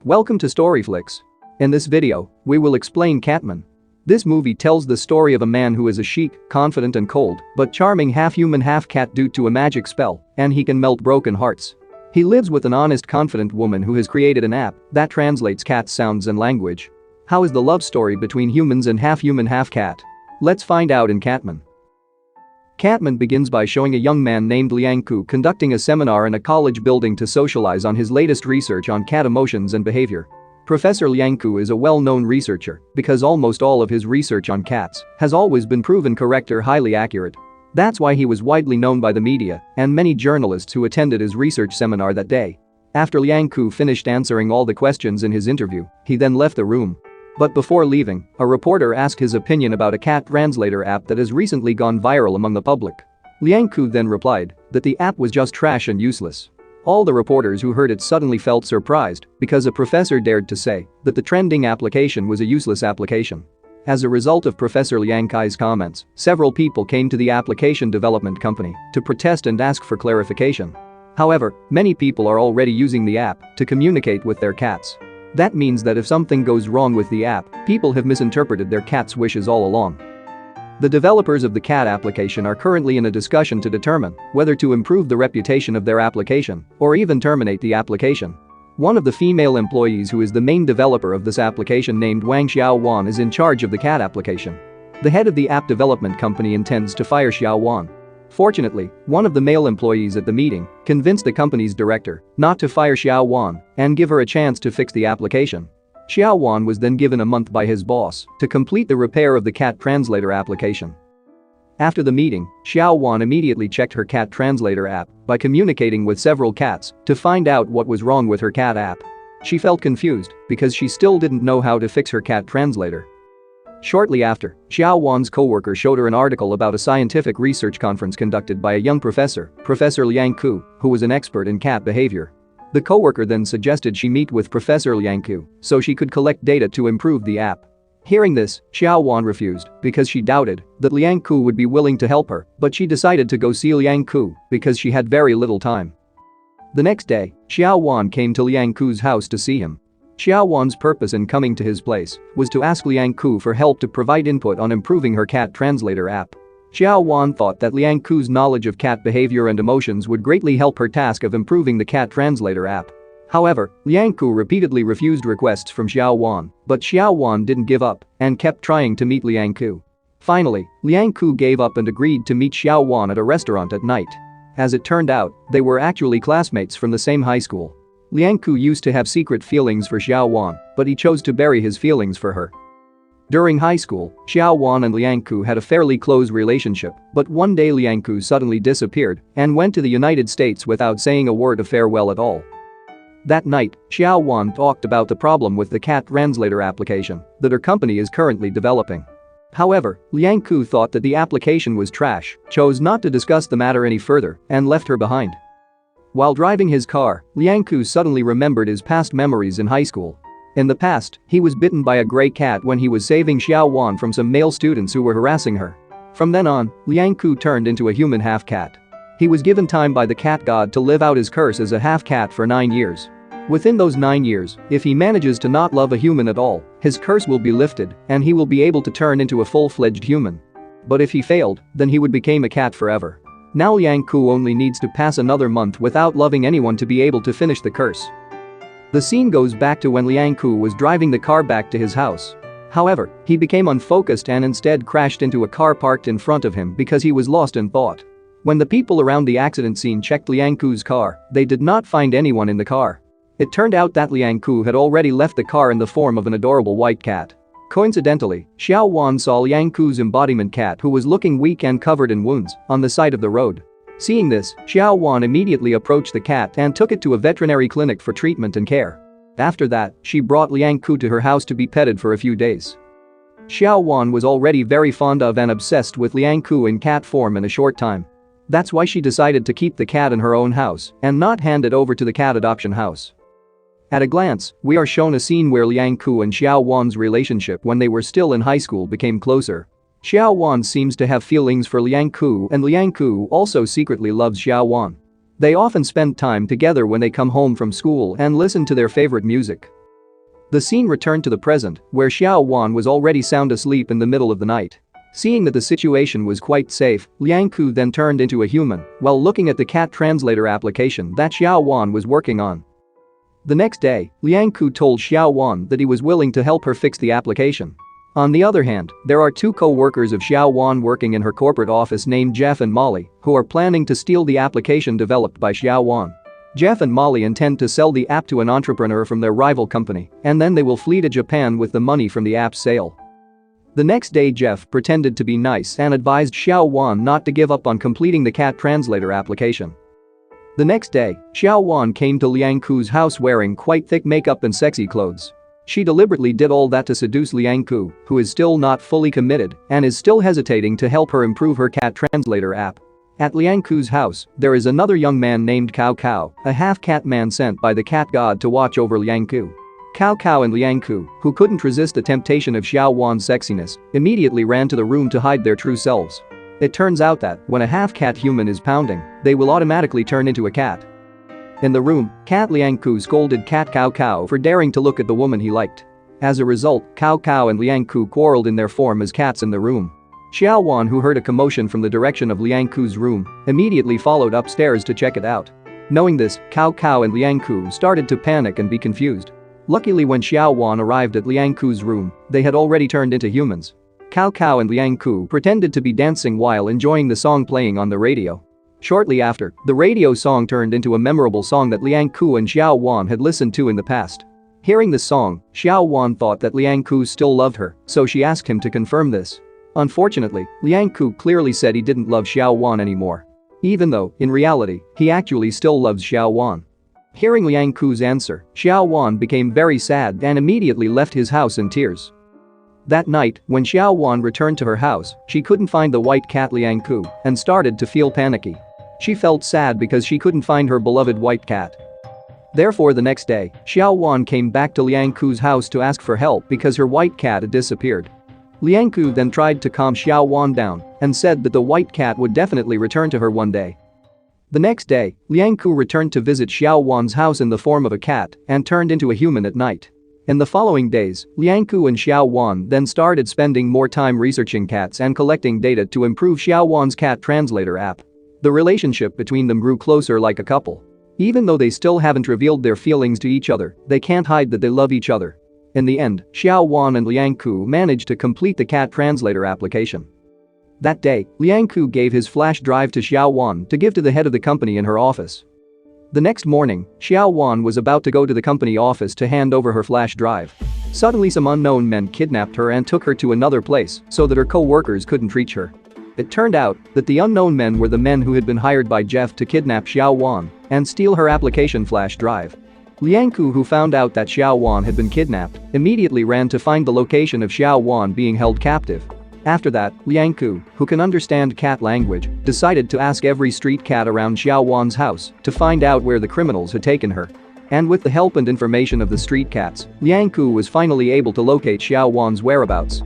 Welcome to Storyflix. In this video, we will explain Catman. This movie tells the story of a man who is a chic, confident and cold, but charming half-human half-cat due to a magic spell, and he can melt broken hearts. He lives with an honest, confident woman who has created an app that translates cat sounds and language. How is the love story between humans and half-human half-cat? Let's find out in Catman. Catman begins by showing a young man named Liang Qu conducting a seminar in a college building to socialize on his latest research on cat emotions and behavior. Professor Liang Qu is a well-known researcher because almost all of his research on cats has always been proven correct or highly accurate. That's why he was widely known by the media and many journalists who attended his research seminar that day. After Liang Qu finished answering all the questions in his interview, he then left the room. But before leaving, a reporter asked his opinion about a cat translator app that has recently gone viral among the public. Liang Qu then replied that the app was just trash and useless. All the reporters who heard it suddenly felt surprised because a professor dared to say that the trending application was a useless application. As a result of Professor Liang Qu's comments, several people came to the application development company to protest and ask for clarification. However, many people are already using the app to communicate with their cats. That means that if something goes wrong with the app, people have misinterpreted their cat's wishes all along. The developers of the cat application are currently in a discussion to determine whether to improve the reputation of their application or even terminate the application. One of the female employees who is the main developer of this application named Liang Xiao Wan is in charge of the cat application. The head of the app development company intends to fire Xiao Wan. Fortunately, one of the male employees at the meeting convinced the company's director not to fire Xiao Wan and give her a chance to fix the application. Xiao Wan was then given a month by his boss to complete the repair of the cat translator application. After the meeting, Xiao Wan immediately checked her cat translator app by communicating with several cats to find out what was wrong with her cat app. She felt confused because she still didn't know how to fix her cat translator. Shortly after, Xiao Wan's co-worker showed her an article about a scientific research conference conducted by a young professor, Professor Liang Qu, who was an expert in cat behavior. The co-worker then suggested she meet with Professor Liang Qu so she could collect data to improve the app. Hearing this, Xiao Wan refused because she doubted that Liang Qu would be willing to help her, but she decided to go see Liang Qu because she had very little time. The next day, Xiao Wan came to Liang Qu's house to see him. Xiao Wan's purpose in coming to his place was to ask Liang Qu for help to provide input on improving her cat translator app. Xiao Wan thought that Liang Qu's knowledge of cat behavior and emotions would greatly help her task of improving the cat translator app. However, Liang Qu repeatedly refused requests from Xiao Wan, but Xiao Wan didn't give up and kept trying to meet Liang Qu. Finally, Liang Qu gave up and agreed to meet Xiao Wan at a restaurant at night. As it turned out, they were actually classmates from the same high school. Liang Qu used to have secret feelings for Xiao Wan, but he chose to bury his feelings for her. During high school, Xiao Wan and Liang Qu had a fairly close relationship, but one day Liang Qu suddenly disappeared and went to the United States without saying a word of farewell at all. That night, Xiao Wan talked about the problem with the cat translator application that her company is currently developing. However, Liang Qu thought that the application was trash, chose not to discuss the matter any further, and left her behind. While driving his car, Liang Qu suddenly remembered his past memories in high school. In the past, he was bitten by a gray cat when he was saving Xiao Wan from some male students who were harassing her. From then on, Liang Qu turned into a human half-cat. He was given time by the cat god to live out his curse as a half-cat for 9 years. Within those 9 years, if he manages to not love a human at all, his curse will be lifted and he will be able to turn into a full-fledged human. But if he failed, then he would become a cat forever. Now Liang Qu only needs to pass another month without loving anyone to be able to finish the curse. The scene goes back to when Liang Qu was driving the car back to his house. However, he became unfocused and instead crashed into a car parked in front of him because he was lost in thought. When the people around the accident scene checked Liang Qu's car, they did not find anyone in the car. It turned out that Liang Qu had already left the car in the form of an adorable white cat. Coincidentally, Xiao Wan saw Liang Qu's embodiment cat who was looking weak and covered in wounds on the side of the road. Seeing this, Xiao Wan immediately approached the cat and took it to a veterinary clinic for treatment and care. After that, she brought Liang Qu to her house to be petted for a few days. Xiao Wan was already very fond of and obsessed with Liang Qu in cat form in a short time. That's why she decided to keep the cat in her own house and not hand it over to the cat adoption house. At a glance, we are shown a scene where Liang Qu and Xiao Wan's relationship when they were still in high school became closer. Xiao Wan seems to have feelings for Liang Qu and Liang Qu also secretly loves Xiao Wan. They often spend time together when they come home from school and listen to their favorite music. The scene returned to the present, where Xiao Wan was already sound asleep in the middle of the night. Seeing that the situation was quite safe, Liang Qu then turned into a human while looking at the cat translator application that Xiao Wan was working on. The next day, Liang Qu told Xiao Wan that he was willing to help her fix the application. On the other hand, there are two co-workers of Xiao Wan working in her corporate office named Jeff and Molly, who are planning to steal the application developed by Xiao Wan. Jeff and Molly intend to sell the app to an entrepreneur from their rival company, and then they will flee to Japan with the money from the app's sale. The next day, Jeff pretended to be nice and advised Xiao Wan not to give up on completing the cat translator application. The next day, Xiao Wan came to Liang Qu's house wearing quite thick makeup and sexy clothes. She deliberately did all that to seduce Liang Qu, who is still not fully committed and is still hesitating to help her improve her cat translator app. At Liang Qu's house, there is another young man named Cao Cao, a half-cat man sent by the cat god to watch over Liang Qu. Cao Cao and Liang Qu, who couldn't resist the temptation of Xiao Wan's sexiness, immediately ran to the room to hide their true selves. It turns out that, when a half-cat human is pounding, they will automatically turn into a cat. In the room, Cat Liang Qu scolded Cat Cao Cao for daring to look at the woman he liked. As a result, Cao Cao and Liang Qu quarreled in their form as cats in the room. Xiao Wan, who heard a commotion from the direction of Liang Qu's room, immediately followed upstairs to check it out. Knowing this, Cao Cao and Liang Qu started to panic and be confused. Luckily, when Xiao Wan arrived at Liang Qu's room, they had already turned into humans. Cao Cao and Liang Qu pretended to be dancing while enjoying the song playing on the radio. Shortly after, the radio song turned into a memorable song that Liang Qu and Xiao Wan had listened to in the past. Hearing the song, Xiao Wan thought that Liang Qu still loved her, so she asked him to confirm this. Unfortunately, Liang Qu clearly said he didn't love Xiao Wan anymore. Even though, in reality, he actually still loves Xiao Wan. Hearing Liang Qu's answer, Xiao Wan became very sad and immediately left his house in tears. That night, when Xiao Wan returned to her house, she couldn't find the white cat Liang Qu and started to feel panicky. She felt sad because she couldn't find her beloved white cat. Therefore, the next day, Xiao Wan came back to Liang Qu's house to ask for help because her white cat had disappeared. Liang Qu then tried to calm Xiao Wan down and said that the white cat would definitely return to her one day. The next day, Liang Qu returned to visit Xiao Wan's house in the form of a cat and turned into a human at night. In the following days, Liang Qu and Xiao Wan then started spending more time researching cats and collecting data to improve Xiao Wan's cat translator app. The relationship between them grew closer like a couple. Even though they still haven't revealed their feelings to each other, they can't hide that they love each other. In the end, Xiao Wan and Liang Qu managed to complete the cat translator application. That day, Liang Qu gave his flash drive to Xiao Wan to give to the head of the company in her office. The next morning, Xiao Wan was about to go to the company office to hand over her flash drive. Suddenly, some unknown men kidnapped her and took her to another place so that her co-workers couldn't reach her. It turned out that the unknown men were the men who had been hired by Jeff to kidnap Xiao Wan and steal her application flash drive. Liang Qu, who found out that Xiao Wan had been kidnapped, immediately ran to find the location of Xiao Wan being held captive. After that, Liang Qu, who can understand cat language, decided to ask every street cat around Xiao Wan's house to find out where the criminals had taken her. And with the help and information of the street cats, Liang Qu was finally able to locate Xiao Wan's whereabouts.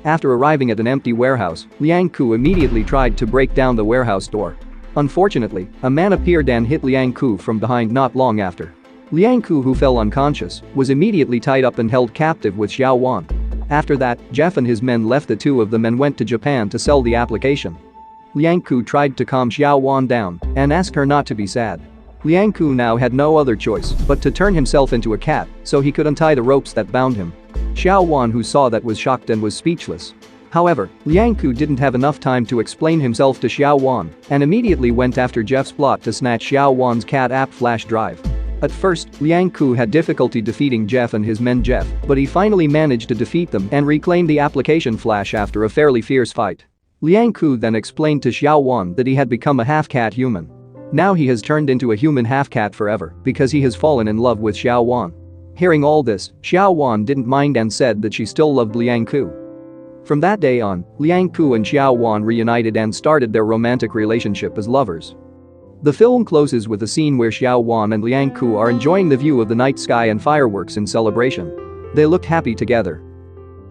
After arriving at an empty warehouse, Liang Qu immediately tried to break down the warehouse door. Unfortunately, a man appeared and hit Liang Qu from behind not long after. Liang Qu, who fell unconscious, was immediately tied up and held captive with Xiao Wan. After that, Jeff and his men left the two of them and went to Japan to sell the application. Liang Qu tried to calm Xiao Wan down and ask her not to be sad. Liang Qu now had no other choice but to turn himself into a cat so he could untie the ropes that bound him. Xiao Wan, who saw that, was shocked and was speechless. However, Liang Qu didn't have enough time to explain himself to Xiao Wan and immediately went after Jeff's plot to snatch Xiao Wan's cat app flash drive. At first, Liang Qu had difficulty defeating Jeff and his men Jeff, but he finally managed to defeat them and reclaim the application flash after a fairly fierce fight. Liang Qu then explained to Xiao Wan that he had become a half-cat human. Now he has turned into a human half-cat forever because he has fallen in love with Xiao Wan. Hearing all this, Xiao Wan didn't mind and said that she still loved Liang Qu. From that day on, Liang Qu and Xiao Wan reunited and started their romantic relationship as lovers. The film closes with a scene where Xiao Wan and Liang Qu are enjoying the view of the night sky and fireworks in celebration. They looked happy together.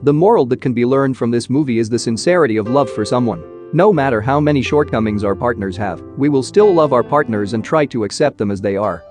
The moral that can be learned from this movie is the sincerity of love for someone. No matter how many shortcomings our partners have, we will still love our partners and try to accept them as they are.